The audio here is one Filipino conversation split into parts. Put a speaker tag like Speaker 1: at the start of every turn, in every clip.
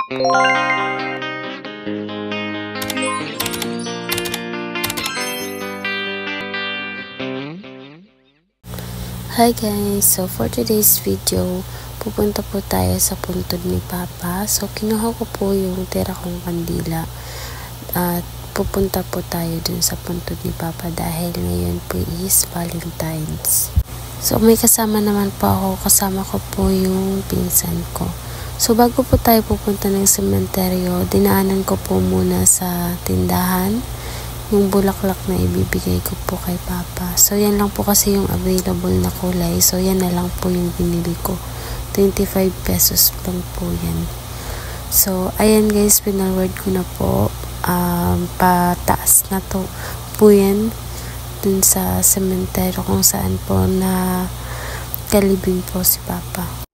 Speaker 1: Hi guys! So for today's video, pupunta po tayo sa puntod ni Papa. So kinuha ko po yung tira kong kandila at pupunta po tayo dun sa puntod ni Papa dahil ngayon po is Valentine's. So may kasama naman po ako, kasama ko po yung pinsan ko. So bago po tayo pupunta ng sementeryo, dinaanan ko po muna sa tindahan yung bulaklak na ibibigay ko po kay Papa. So yan lang po kasi yung available na kulay. So yan na lang po yung binili ko. 25 pesos lang po yan. So ayan guys, pinalward ko na po. Pataas na to po yan dun sa sementeryo kung saan po na kalibing po si Papa.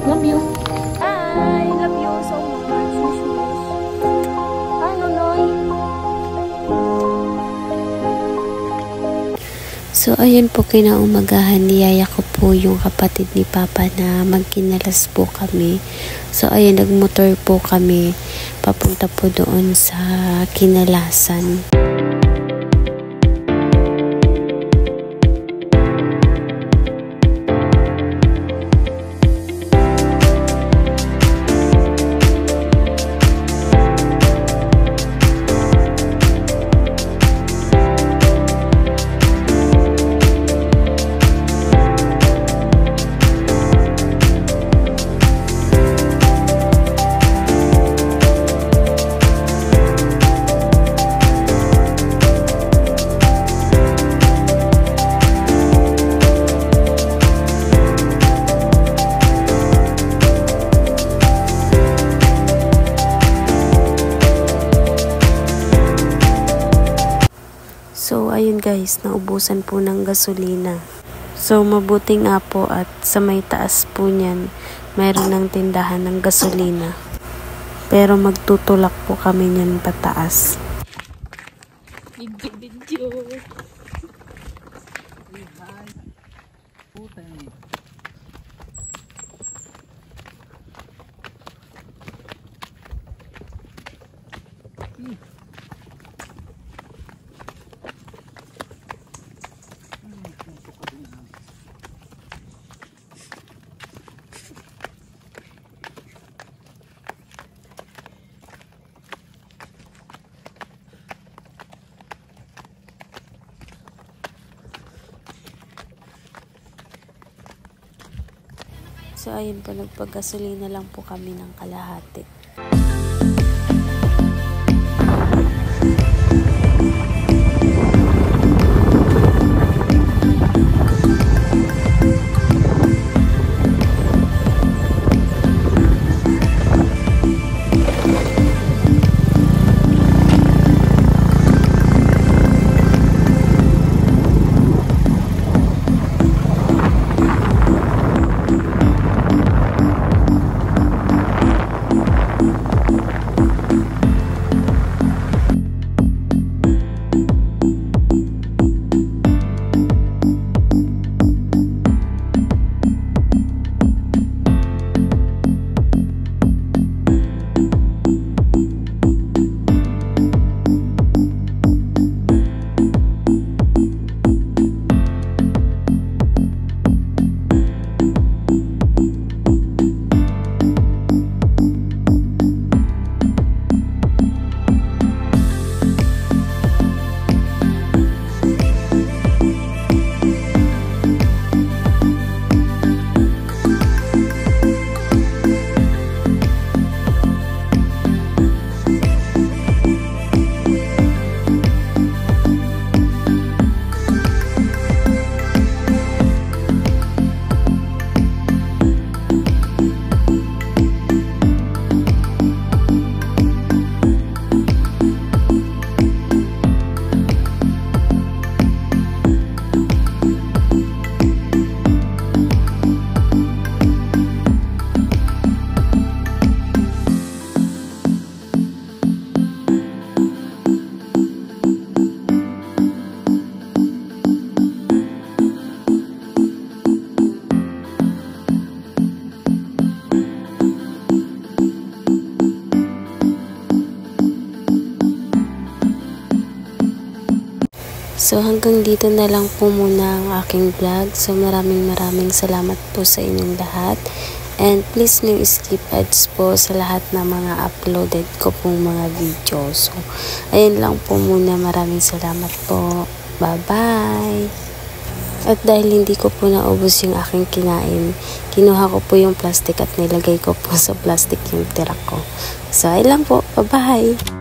Speaker 1: Love you. I love you so much. Ano, Noy? So, ayun po, kinaumagahan, niyaya ko po yung kapatid ni Papa na magkinalas po kami. So, ayun, nagmotor po kami papunta po doon sa kinalasan. So, ayun guys, naubusan po ng gasolina. So, mabuti nga po at sa may taas po niyan, mayroon ng tindahan ng gasolina. Pero magtutulak po kami niyan pataas. Video. So, ayun po, nagpagasolina lang po kami ng kalahati. So hanggang dito na lang po muna ang aking vlog. So maraming salamat po sa inyong lahat. And please no skip ads po sa lahat ng mga uploaded ko pong mga video. So ayun lang po muna. Maraming salamat po. Bye-bye! At dahil hindi ko po naubos yung aking kinain, kinuha ko po yung plastic at nilagay ko po sa plastic yung tira ko. So ayun lang po. Bye-bye!